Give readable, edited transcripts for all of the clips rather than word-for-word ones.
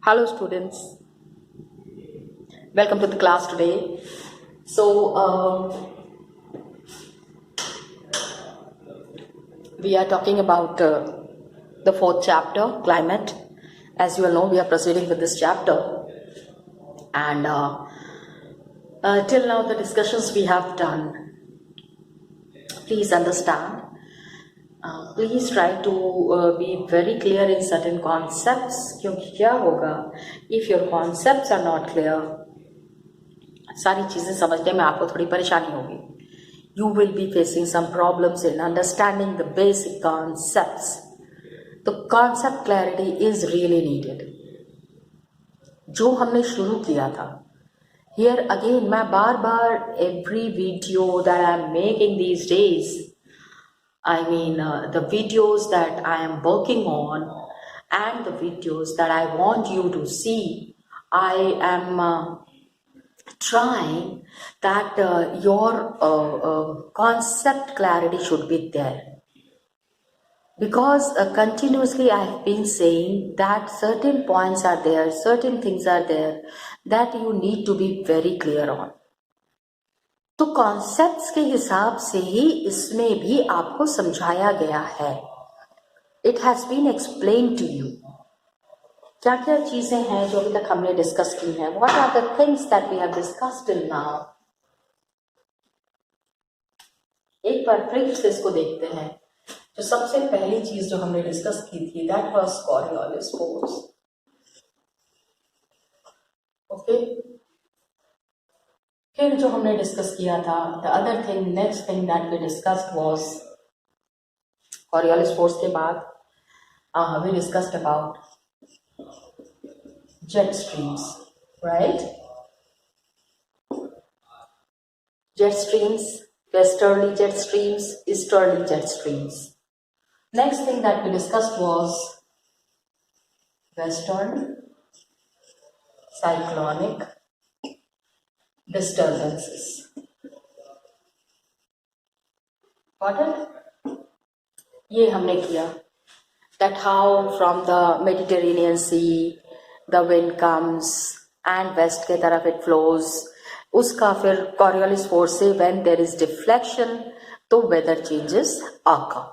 Hello students, welcome to the class today. We are talking about the fourth chapter, climate. As you all know, we are proceeding with this chapter, and till now the discussions we have done, please understand. Please try to be very clear in certain concepts. क्योंकि क्या होगा if your concepts are not clear, सारी चीजें समझने में आपको थोड़ी परेशानी होगी. You will be facing some problems in understanding the basic concepts. The concept clarity is really needed. जो हमने शुरू किया था. Here again, मैं बार बार every video that I am making these days, the videos that I am working on and the videos that I want you to see, I am trying that your concept clarity should be there. Because continuously I have been saying that certain points are there, certain things are there that you need to be very clear on. तो concepts के हिसाब से ही इसमें भी आपको समझाया गया है. It has been explain to you. क्या क्या चीजें हैं जो अभी तक हमने डिस्कस की हैं. What are the things that we have discussed till now. एक बार फिर से इसको देखते हैं. जो सबसे पहली चीज जो हमने डिस्कस की थी, that was Coriolis force. Okay, फिर जो हमने डिस्कस किया था, the other thing, next thing that we discussed was Coriolis force के बाद we discussed about jet streams, right? Jet streams, westerly jet streams, easterly jet streams. Next thing that we discussed was western cyclonic disturbances. Got it? ये हमने किया. That how from the Mediterranean Sea the wind comes and west के तरफ it flows. उसका फिर Coriolis force से when there is deflection तो weather changes occur.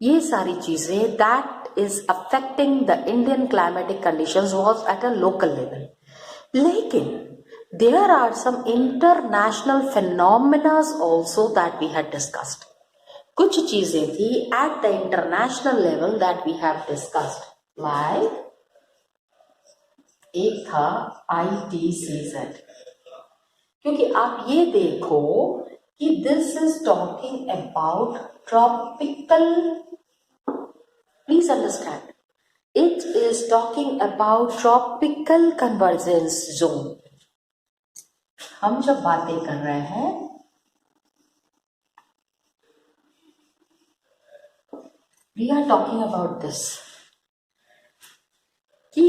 ये सारी चीजें that is affecting the Indian climatic conditions was at a local level. लेकिन there are some international phenomena also that we had discussed. कुछ चीजें थी at the international level that we have discussed, like एक था ITCZ. क्योंकि आप ये देखो कि this is talking about tropical, please understand, it is talking about tropical convergence zone. हम जब बातें कर रहे हैं, we are talking about this कि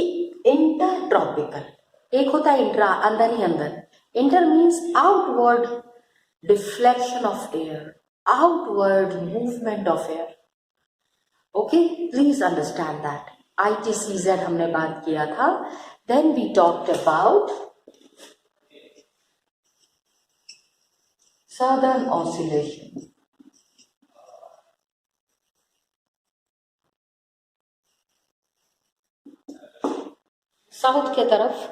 इंटर ट्रॉपिकल, एक होता है इंट्रा, अंदर ही अंदर. Inter means outward deflection of air, outward movement of air. Okay, please understand that. ITCZ हमने बात किया था. Then we talked about southern oscillation. South के तरफ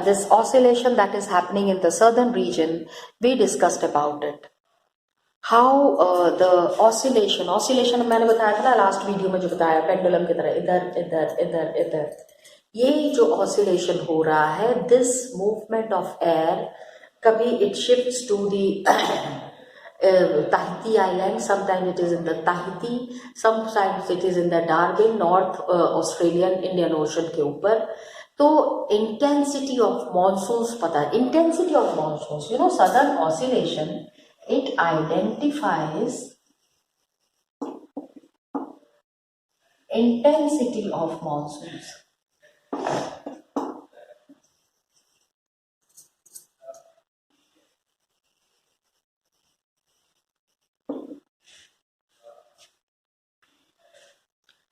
this oscillation that is happening in the southern region, we discussed about it. How the oscillation मैंने बताया था ना लास्ट वीडियो में, जो बताया पेंडुलम की तरह इधर इधर इधर इधर. ये जो oscillation हो रहा है, this movement of air, कभी it shifts to the Tahiti Island, sometimes it is in the Tahiti, sometimes it is in the Darwin, North Australian Indian Ocean के ऊपर. तो intensity of monsoons पता है. Intensity of monsoons, you know, southern oscillation, it identifies intensity of monsoons.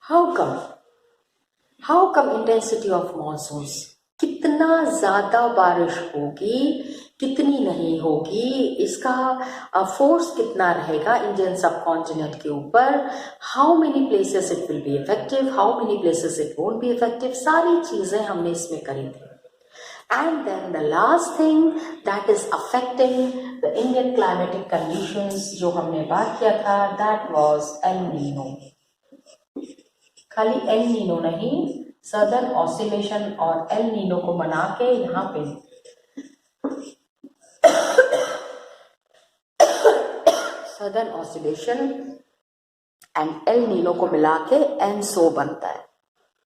How come? How come intensity of monsoons, कितना ज्यादा बारिश होगी कितनी नहीं होगी, इसका फोर्स कितना रहेगा इंडियन सब कॉन्टिनेंट के ऊपर, how many places it will be effective, how many places it won't be effective, सारी चीजें हमने इसमें करी थी. And then the last thing that is affecting the Indian climatic conditions जो हमने बात किया था, that was El Nino. खाली El Nino नहीं, Southern Oscillation और El Nino को बना के यहाँ पे Southern Oscillation and El Nino को मिला के ENSO बनता है.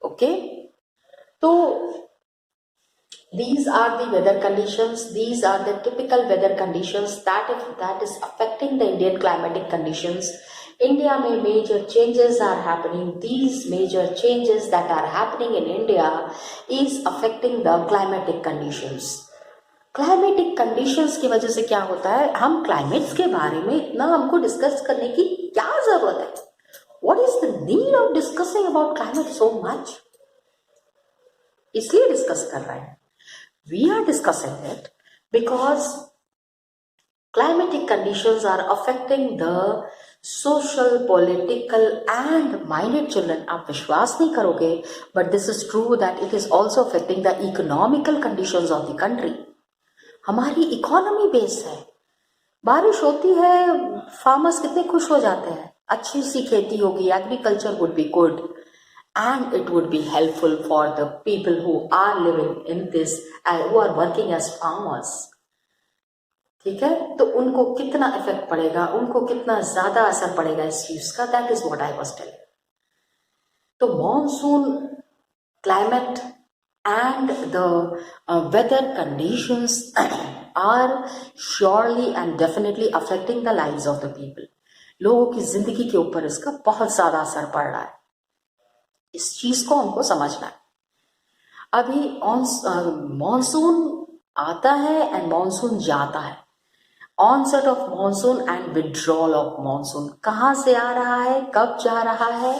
ओके, तो these are the weather conditions, these are the typical weather conditions that is affecting the Indian climatic conditions. India में major changes are happening. These major changes that are happening in India is affecting the climatic conditions. Climatic conditions की वजह से क्या होता है, हम climates के बारे में इतना हमको डिस्कस करने की क्या जरूरत है? What is the need of discussing about climate so much? इसलिए डिस्कस कर रहे हैं. We are discussing it because climatic conditions are affecting the social, political and minded children. आप विश्वास नहीं करोगे, but this is true that it is also affecting the economical conditions of the country. हमारी economy base है, बारिश होती है, farmers कितने खुश हो जाते हैं, अच्छी सी खेती होगी, agriculture would be good and it would be helpful for the people who are living in this and who are working as farmers. ठीक है, तो उनको कितना इफेक्ट पड़ेगा, उनको कितना ज्यादा असर पड़ेगा इस चीज का, that is what I was telling. तो monsoon, climate and the weather conditions are surely and definitely affecting the lives of the people. लोगों की जिंदगी के ऊपर इसका बहुत ज्यादा असर पड़ रहा है. इस चीज को हमको समझना है. अभी मॉनसून आता है एंड मॉनसून जाता है. Onset of monsoon and withdrawal of monsoon कहाँ से आ रहा है, कब जा रहा है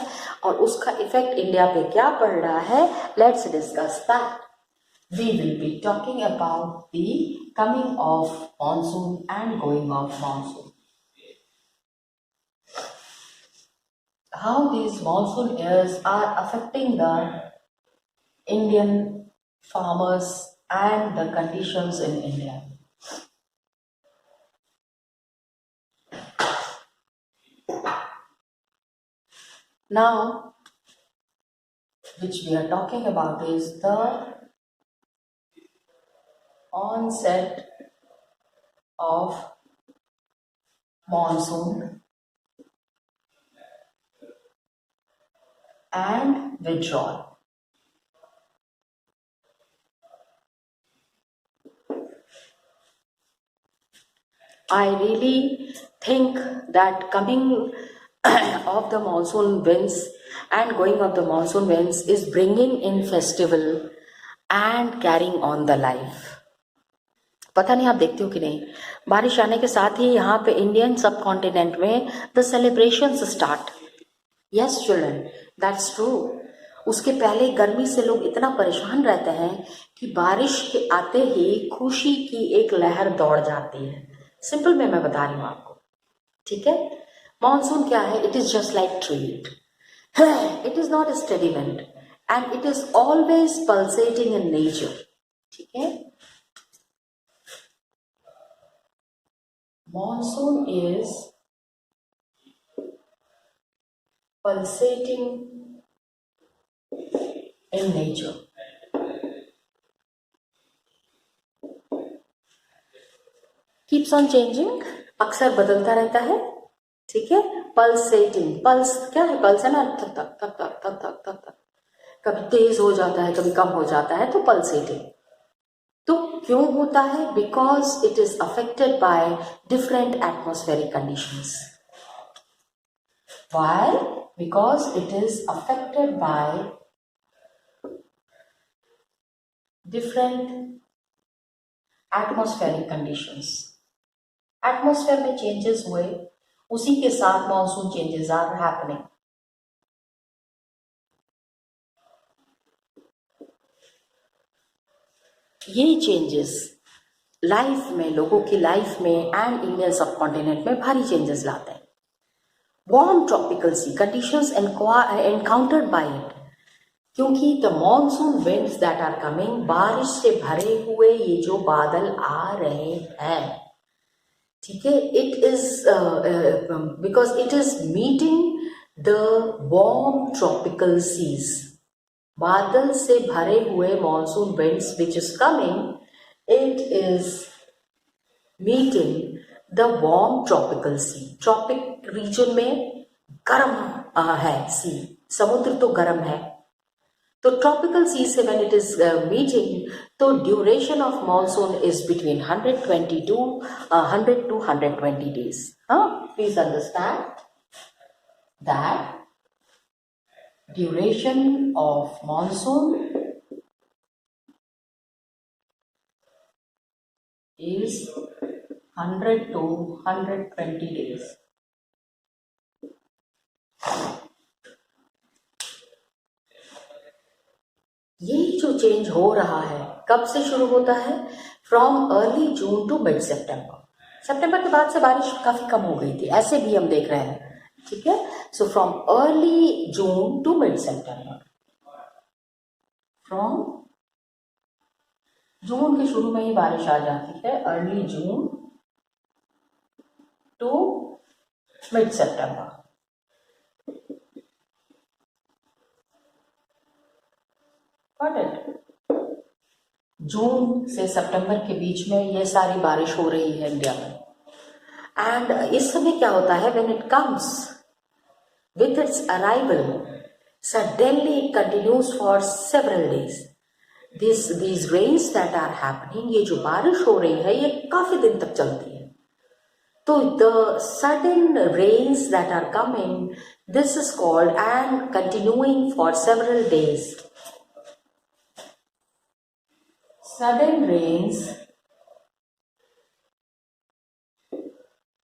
और उसका इफेक्ट इंडिया पे क्या पड़ रहा है, let's discuss that. We will be talking about the coming of monsoon and going of monsoon. How these monsoon years are affecting the Indian farmers and the conditions in India. Now, which we are talking about is the onset of monsoon and withdrawal. I really think that coming of the monsoon winds and going of the monsoon winds is bringing in festival and carrying on the life. पता नहीं आप देखते हो कि नहीं, बारिश आने के साथ ही यहाँ पे इंडियन सब कॉन्टिनेंट में the celebrations start. Yes children, that's true. उसके पहले गर्मी से लोग इतना परेशान रहते हैं कि बारिश के आते ही खुशी की एक लहर दौड़ जाती है. सिंपल में मैं बता रही हूँ आपको, ठीक है. मॉनसून क्या है, it is just like treat. It is not a steady wind and it is always pulsating in nature. ठीक है, monsoon is pulsating in nature. Keeps on changing, अक्सर बदलता रहता है. ठीक है, pulsating, पल्स क्या है, पल्स है ना, तक तक तक तक तक तक तक तक, कभी तेज हो जाता है, कभी कम हो जाता है, तो pulsating. तो क्यों होता है, because it is affected by different atmospheric conditions. Why? Because it is affected by different atmospheric conditions. Atmosphere में changes हुए, उसी के साथ monsoon changes are happening. ये चेंजेस लाइफ में, लोगों की लाइफ में एंड इंडियन सब कॉन्टिनेंट में भारी चेंजेस लाते हैं. Warm tropical sea conditions encountered by it, क्योंकि the monsoon winds that are coming, बारिश से भरे हुए ये जो बादल आ रहे हैं, ठीक है, it is because it is meeting the warm tropical seas. बादल से भरे हुए monsoon winds which is coming, it is meeting the warm tropical sea. Tropic region में गर्म है सी, समुद्र तो गर्म है. तो ट्रॉपिकल सी से व्हेन इट इज मीटिंग, तो duration of monsoon is between 100 to 120 days. Please understand that duration of monsoon is 100 to 120 days. ये जो चेंज हो रहा है कब से शुरू होता है? From early June to mid September. सितंबर के बाद से बारिश काफी कम हो गई थी, ऐसे भी हम देख रहे हैं, ठीक है. So from early June to mid September, फ्रॉम जून के शुरू में ही बारिश आ जाती है, early June to mid September. Got it? जून से सितंबर के बीच में ये सारी बारिश हो रही है इंडिया में. एंड इस समय क्या होता है, when it comes with its arrival, suddenly it continues for several days. these rains that are happening, ये जो बारिश हो रही है ये काफी दिन तक चलती है. तो the sudden rains that are coming, this is called, and continuing for several days, sudden rains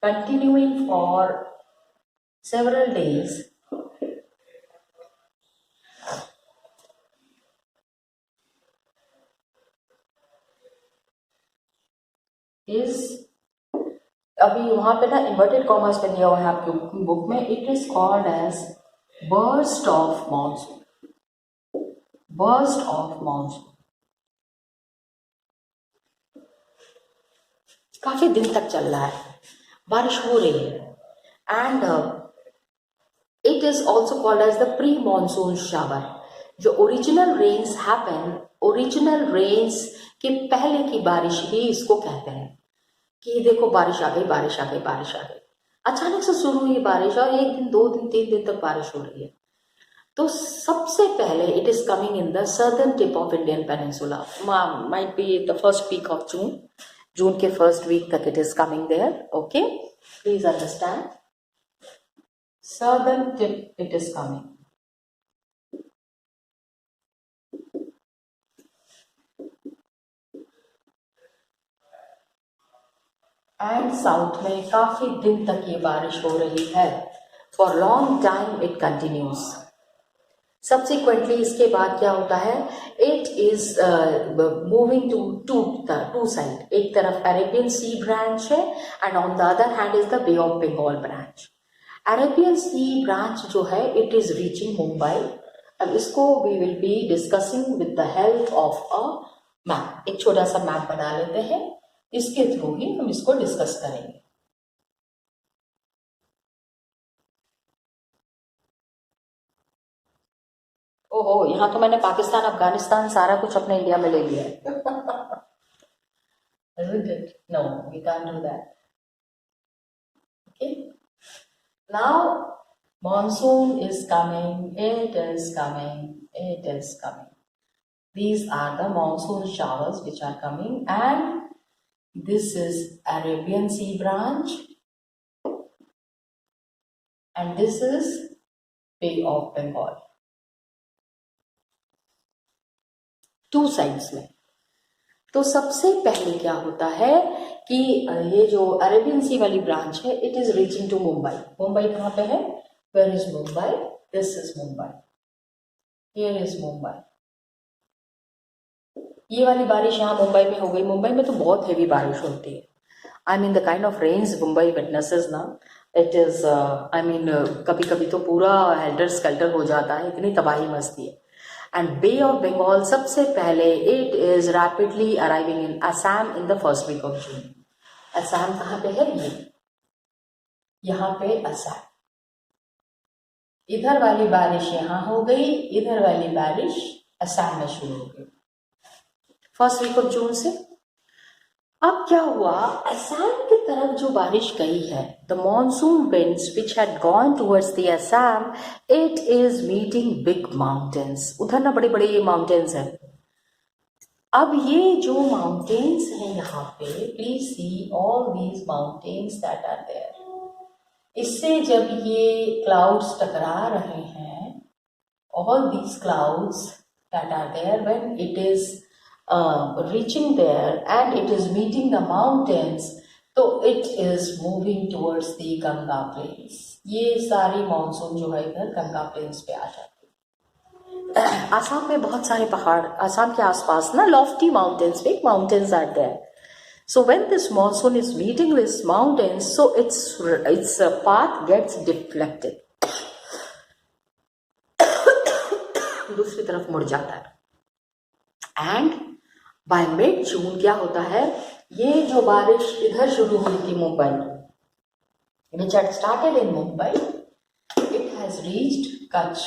continuing for several days is, अभी वहां पे ना इन्वर्टेड कॉमर्स में दिया हुआ है आपकी बुक में, it is called as burst of monsoon. Burst of monsoon काफी दिन तक चल रहा है, बारिश हो रही है. And it is also called as the pre monsoon shower. जो original rains happen, original rains के पहले की बारिश ही इसको कहते हैं, कि देखो बारिश आ गई, बारिश आ गई, बारिश आ गई. अचानक से शुरू हुई बारिश और एक दिन, 2 दिन, 3 दिन तक बारिश हो रही है. तो सबसे पहले it is coming in the southern tip of Indian peninsula, might be the first week of June. जून के फर्स्ट वीक तक it is coming there. Okay, please understand, southern tip it is coming. And south में काफी दिन तक ये बारिश हो रही है. For long time it continues. Subsequently इसके बाद क्या होता है, it is moving to two side. एक तरफ अरेबियन सी ब्रांच है and on the other hand is the Bay of Bengal branch. Arabian Sea branch जो है इट इज रीचिंग मुंबई. अब इसको we will be discussing with the help of a map. एक छोटा सा मैप बना लेते हैं, इसके थ्रू ही हम इसको डिस्कस करेंगे. ओहो, यहाँ तो मैंने पाकिस्तान, अफगानिस्तान सारा कुछ अपने इंडिया में ले लिया है. Isn't it? No, we can't do that. Okay. Now, monsoon is coming. It is coming. It is coming. These are the monsoon showers which are coming, and this is Arabian Sea branch, and this is Bay of Bengal. Two sides में. तो सबसे पहले क्या होता है कि ये जो अरेबियन सी वाली ब्रांच है it is reaching to Mumbai. Mumbai कहाँ पे है? Where is Mumbai? This is Mumbai. Here is Mumbai. ये वाली बारिश यहाँ मुंबई में हो गई। मुंबई में तो बहुत हेवी बारिश होती है। I mean the kind of rains Mumbai witnesses ना, इट इज़ आई मीन कभी कभी तो पूरा हेल्टर स्केल्टर हो जाता है, इतनी तबाही मचती है। एंड बे ऑफ बंगाल सबसे पहले it is rapidly arriving in Assam in the first week of June. Assam कहाँ पे है? ये यहाँ पे असम। इधर वाली बारिश यहाँ हो गई, इधर वाली बारिश असम में शुरू हो गई फर्स्ट वीक ऑफ जून से। अब क्या हुआ, असम की तरफ जो बारिश गई है, the monsoon winds which had gone towards the Assam, it is meeting big mountains. उधर ना बड़े बड़े माउंटेन्स हैं। अब ये जो माउंटेन्स हैं यहाँ पे, please see all these mountains that are there. इससे जब ये क्लाउड्स टकरा रहे हैं, all these clouds that are there, when it is reaching there and it is meeting the mountains, तो it is moving towards the Ganga plains। ये सारी monsoon जो है इधर गंगा प्लेन्स पे आ जाती है। आसाम में बहुत सारे पहाड़, आसाम के आसपास ना lofty mountains, big mountains are there. So when this monsoon is meeting these mountains, so its path gets deflected, दूसरी तरफ मुड़ जाता है। एंड बाय मिड जून क्या होता है, ये जो बारिश इधर शुरू हुई थी Mumbai, which had started in Mumbai, it has reached Kutch.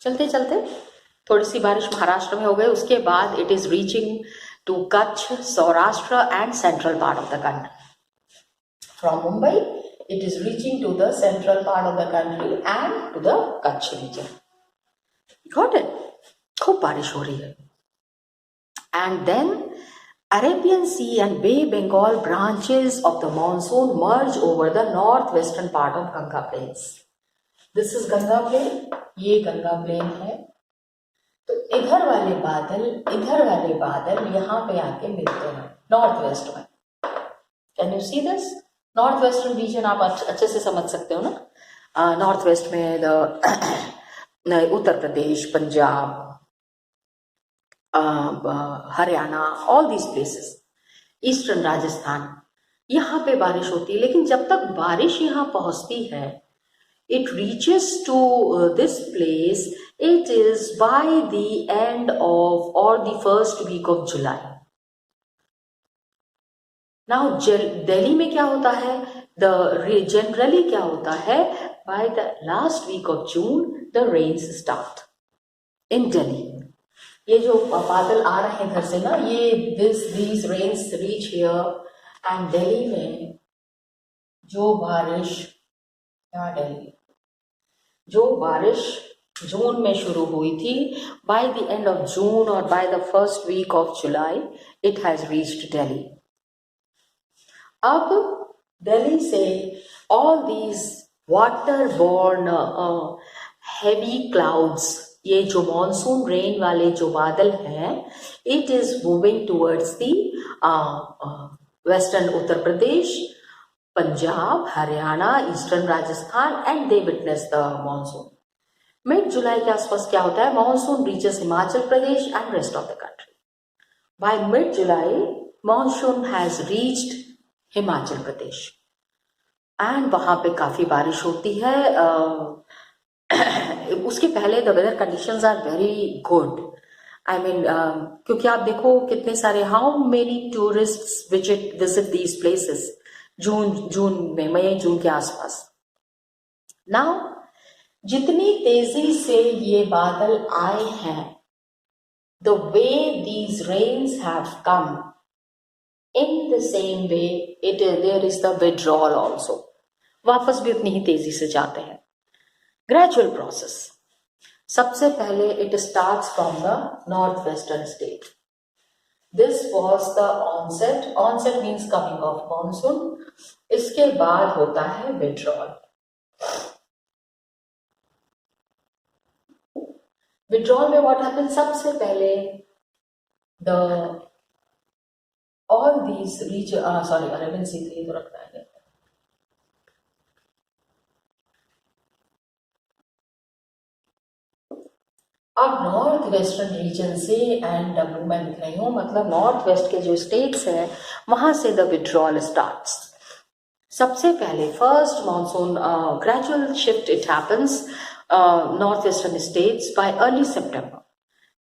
चलते चलते थोड़ी सी बारिश महाराष्ट्र में हो गई, उसके बाद it is reaching to Kutch, Saurashtra and central part of the country. From Mumbai it is reaching to the central part of the country and to the Kutch region. Got it? खूब बारिश हो रही है। And then Arabian Sea and Bay Bengal branches of the monsoon merge over the north western part of Ganga plains. This is Ganga plain, ये Ganga plane है। तो इधर वाले बादल यहाँ पे आके मिलते हैं नॉर्थ वेस्ट में। Can you see this? North western reason आप अच्छे से समझ सकते हो ना। नॉर्थ वेस्ट में the Uttar Pradesh, Punjab, Haryana, all these places, eastern Rajasthan, यहाँ पे बारिश होती है। लेकिन जब तक बारिश यहाँ पहुँचती है, it reaches to this place, it is by the end of or the first week of July. Now Delhi में क्या होता है, generally क्या होता है, by the last week of June the rains start in Delhi। ये जो बादल आ रहे हैं इधर से ना, ये these rains reach here and Delhi में जो बारिश, जो बारिश जून में शुरू हुई थी, by the end of June और by the first week of July it has reached Delhi. अब दिल्ली से all these water borne heavy clouds, ये जो मॉनसून रेन वाले जो बादल हैं, it is moving towards the western Uttar Pradesh, Punjab, Haryana, eastern Rajasthan and they witness the monsoon. Mid July के आसपास क्या होता है, monsoon reaches Himachal Pradesh and rest of the country. Bye mid July monsoon has reached Himachal Pradesh and वहां पे काफी बारिश होती है। उसके पहले the weather conditions are very good. I mean क्योंकि आप देखो कितने सारे, how many tourists visit these places June में, मई जून के आसपास। नाउ जितनी तेजी से ये बादल आए हैं, the way these rains have come, in the same way it there is the withdrawal also. वापस भी उतनी ही तेजी से जाते हैं। Gradual process. सबसे पहले it starts from the north western state. This was the onset. Onset means coming of monsoon. इसके बाद होता है withdrawal. Withdrawal में what happens? सबसे पहले all these region, sorry, Arabian Sea तो रखना है। अब नॉर्थ वेस्टर्न रीजन से एंड डब्ल्यू मैं लिख रही हूँ, मतलब नॉर्थ वेस्ट के जो स्टेट्स हैं वहां से द विड्रॉल स्टार्ट्स। सबसे पहले first monsoon gradual shift it happens north western states by early September.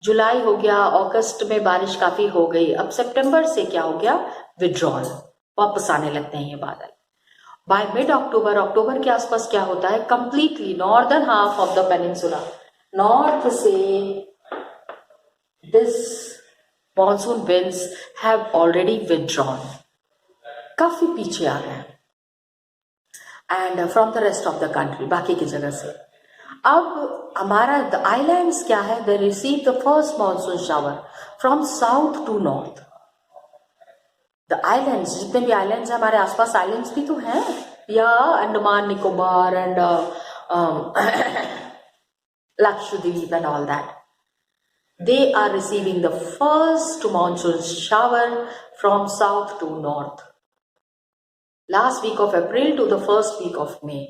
जुलाई हो गया, अगस्त में बारिश काफी हो गई, अब सितंबर से क्या हो गया, विड्रॉल, वापस आने लगते हैं ये बादल। बाय मिड अक्टूबर, अक्टूबर के आसपास क्या होता है, completely northern half of the peninsula, north से this monsoon winds have already withdrawn, काफी पीछे आ गए हैं, and from the rest of the country, बाकी की जगह से। अब हमारा द आइलैंड्स क्या है, they receive the first monsoon shower from south to north. The islands, जितने भी आइलैंड्स हैं हमारे आसपास, आइलैंड्स भी तो हैं, या Andaman Nicobar and Lakshadweep and all that, they are receiving the first monsoon shower from south to north. Last week of April to the first week of May.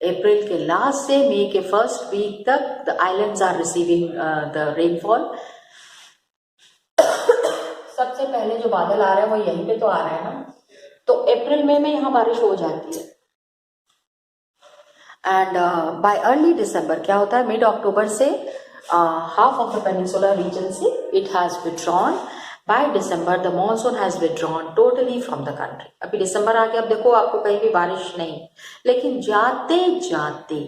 अप्रैल के लास्ट से मई के फर्स्ट वीक तक the islands are receiving the rainfall. सबसे पहले जो बादल आ रहे हैं वो यहीं पे तो आ रहे हैं ना, तो अप्रैल में यहाँ बारिश हो जाती है। एंड बाय अर्ली दिसंबर क्या होता है, मिड अक्टूबर से half of the peninsular region से it has withdrawn. By December the monsoon has withdrawn totally from the country. अभी दिसंबर आ गया, अब देखो आपको कहीं भी बारिश नहीं, लेकिन जाते जाते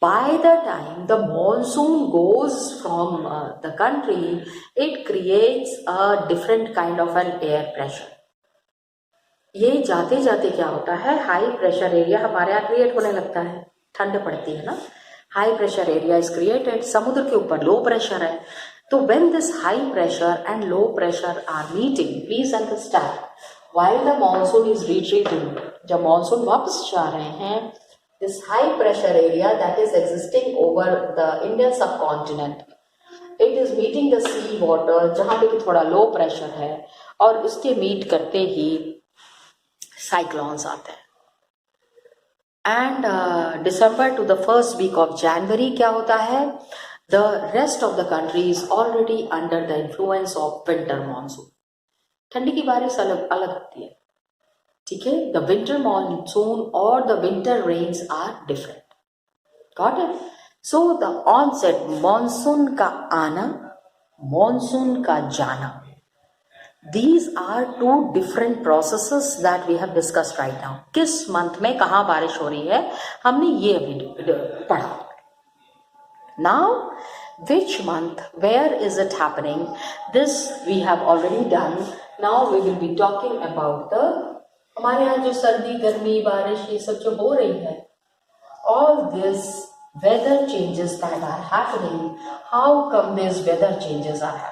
by the time the monsoon goes from the country, it creates a different kind of an air pressure. ये जाते जाते क्या होता है, हाई प्रेशर एरिया हमारे यहाँ क्रिएट होने लगता है, ठंड पड़ती है ना, high pressure area is created, समुद्र के ऊपर लो प्रेशर है। तो when this high pressure and low pressure are meeting, please understand, while the monsoon is retreating, जब मॉनसून वापस जा रहे हैं, this high pressure area that is existing over the Indian subcontinent, it is meeting the sea water जहाँ पे कि थोड़ा लो pressure है, और उसके मीट करते ही साइक्लोन्स आते हैं। And December to the first week of January क्या होता है, the rest of the country is already under the influence of winter monsoon. ठंडी की बारिश अलग अलग होती है, ठीक है, द विंटर मानसून और the winter rains are different, got it. So the onset, monsoon का आना, मानसून का जाना, these are two different processes that we have discussed right now. किस मंथ में कहाँ बारिश हो रही है हमने ये अभी पढ़ा। Now which month, where is it happening, this we have already done. Now we will be talking about the, हमारे यहाँ जो सर्दी गर्मी बारिश ये सब जो हो रही है, all this weather changes that are happening, how come these weather changes are happening,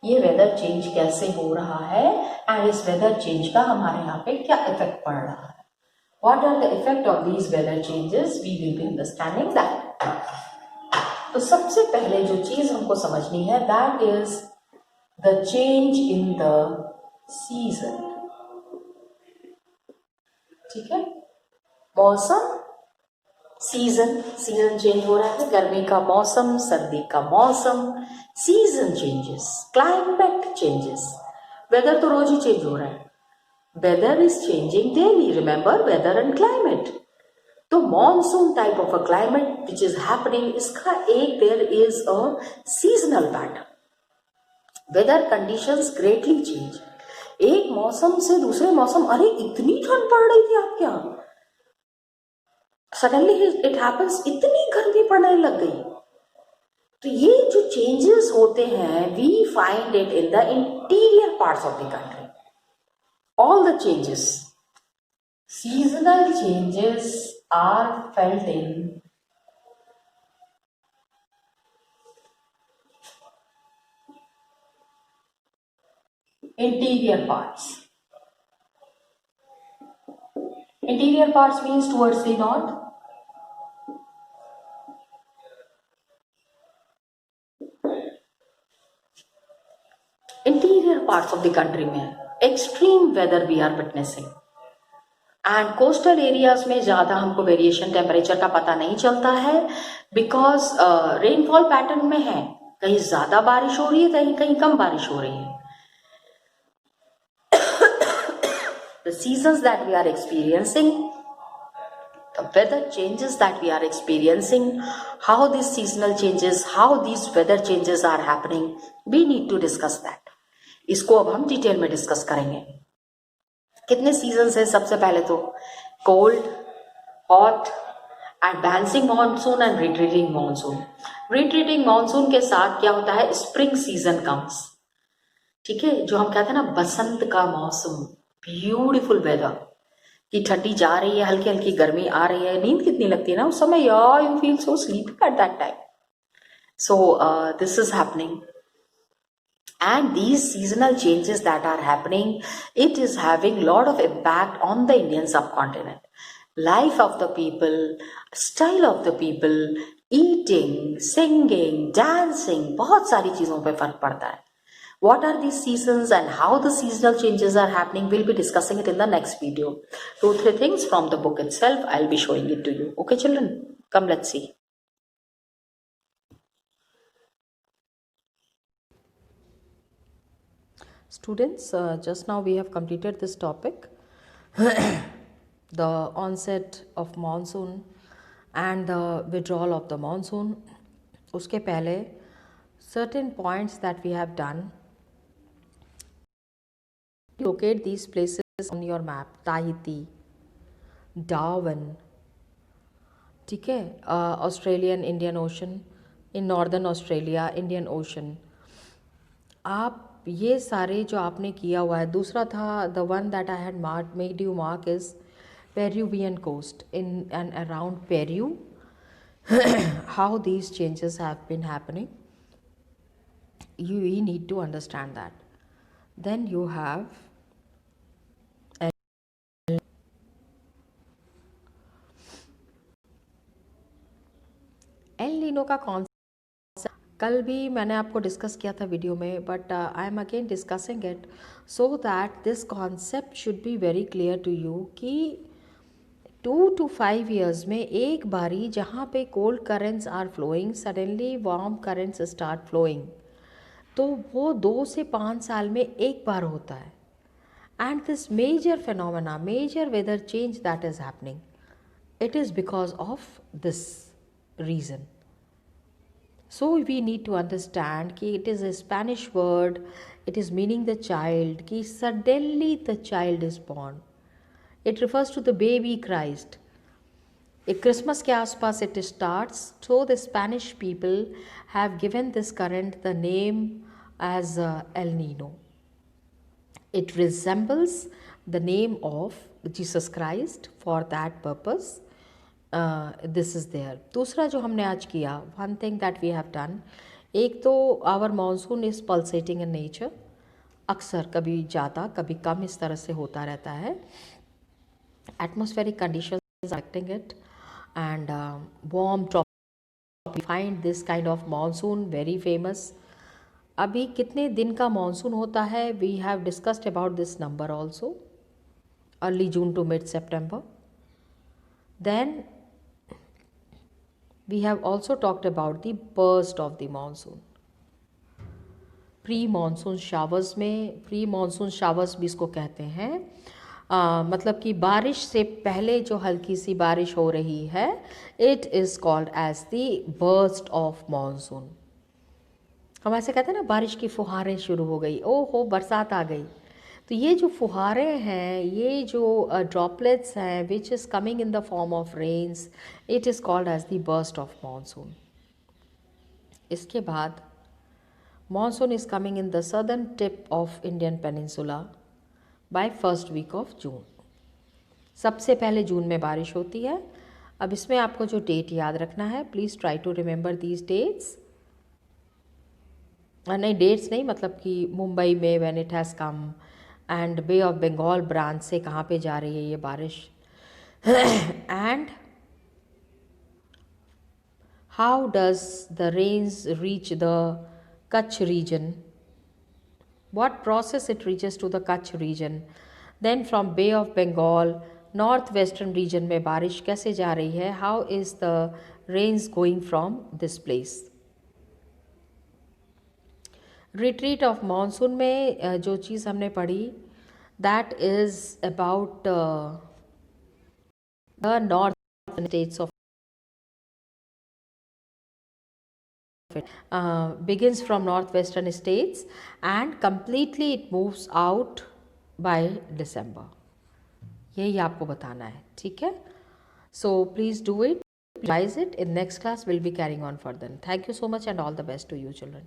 ये वेदर चेंज कैसे हो रहा है, एंड इस वेदर चेंज का हमारे यहाँ पे क्या इफेक्ट पड़ रहा है, what are the effect of these weather changes, we will be understanding that. तो सबसे पहले जो चीज हमको समझनी है, that is the change in the season, ठीक है, मौसम, सीजन, सीजन चेंज हो रहा है, गर्मी का मौसम, सर्दी का मौसम, season changes, climate changes, weather तो रोज ही चेंज हो रहा है, weather is changing daily, remember weather and climate. तो monsoon type of a climate which is happening, इसका एक there is a seasonal pattern, weather conditions greatly change, एक मौसम से दूसरे मौसम, अरे इतनी ठंड पड़ रही थी आपके यहाँ, सडनली इट हैपेंस इतनी गर्मी पड़ने लग गई। तो ये जो चेंजेस होते हैं, we find it in the interior parts of the country, all the changes, seasonal changes are felt in interior parts. Interior parts means towards the north. Interior parts of the country में extreme weather we are witnessing, and coastal areas में ज़्यादा हमको variation temperature का पता नहीं चलता है, because rainfall pattern में है, कहीं ज़्यादा बारिश हो रही है, कहीं कहीं कम बारिश हो रही है. The seasons that we are experiencing, the weather changes that we are experiencing, how these seasonal changes, how these weather changes are happening, we need to discuss that. इसको अब हम डिटेल में डिस्कस करेंगे. कितने सीजन्स है? सबसे पहले तो cold, hot advancing monsoon and retreating monsoon. Retreating monsoon के साथ क्या होता है? Spring season comes. ठीक है, जो हम कहते हैं ना बसंत का मौसम, ब्यूटीफुल वेदर, कि ठंडी जा रही है, हल्की हल्की गर्मी आ रही है, नींद कितनी लगती है ना उस समय, यार you feel so sleepy at that time. So this is happening. And these seasonal changes that are happening, it is having lot of impact on the Indian subcontinent. Life of the people, style of the people, eating, singing, dancing, बहुत सारी चीज़ों पे फर्क पड़ता है. What are these seasons and how the seasonal changes are happening? We'll be discussing it in the next video. 2-3 things from the book itself, I'll be showing it to you. Okay children, come let's see. Students, just now we have completed this topic, the onset of monsoon and the withdrawal of the monsoon. उसके पहले certain points that we have done. Locate these places on your map. Tahiti, Darwin, ठीक है, Australian Indian ocean, in northern Australia, Indian ocean. आप ये सारे जो आपने किया हुआ है. दूसरा था the one that I had made you mark is Peruvian coast in and around Peru. How these changes have been happening, you need to understand that. Then you have El Nino का concept. कल भी मैंने आपको discuss किया था video में, but I am again discussing it so that this concept should be very clear to you कि 2 to 5 years में एक बारी जहाँ पे cold currents are flowing, suddenly warm currents start flowing, तो वो 2 से 5 साल में एक बार होता है. And this major phenomena, major weather change that is happening, it is because of this reason. So we need to understand कि it is a Spanish word, it is meaning the child, कि suddenly the child is born. It refers to the baby Christ. एक Christmas के आसपास it starts. So the Spanish people have given this current the name as El Nino. It resembles the name of Jesus Christ for that purpose. This is there. दूसरा जो हमने आज किया, one thing that we have done, एक तो our monsoon is pulsating in nature. अक्सर कभी ज़्यादा कभी कम इस तरह से होता रहता है. Atmospheric conditions affecting it and warm tropic, find this kind of monsoon very famous. अभी कितने दिन का मानसून होता है, we have discussed about this number also, early June to mid September. Then we have also talked about the burst of the monsoon. Pre-monsoon showers में, pre-monsoon showers भी इसको कहते हैं, मतलब कि बारिश से पहले जो हल्की सी बारिश हो रही है, it is called as the burst of monsoon. हम ऐसे कहते हैं ना, बारिश की फुहारें शुरू हो गई, ओहो बरसात आ गई. तो ये जो फुहारें हैं, ये जो ड्रॉपलेट्स हैं which is coming in the form of rains, it is called as the burst of monsoon. इसके बाद monsoon is coming in the southern tip of Indian peninsula by first week of June. सबसे पहले जून में बारिश होती है. अब इसमें आपको जो डेट याद रखना है, please try to remember these dates. नहीं, डेट्स नहीं, मतलब कि मुंबई में when it has come, and Bay of Bengal branch से कहाँ पे जा रही है ये बारिश, and how does the rains reach the Kutch region, what process it reaches to the Kutch region. Then from Bay of Bengal, north western region में बारिश कैसे जा रही है, how is the rains going from this place. Retreat of monsoon में जो चीज़ हमने पढ़ी that is about the north states of begins from northwestern states and completely it moves out by December. यही आपको बताना है, ठीक है। So please do it, revise it. In next class we'll be carrying on further. Thank you so much and all the best to you children.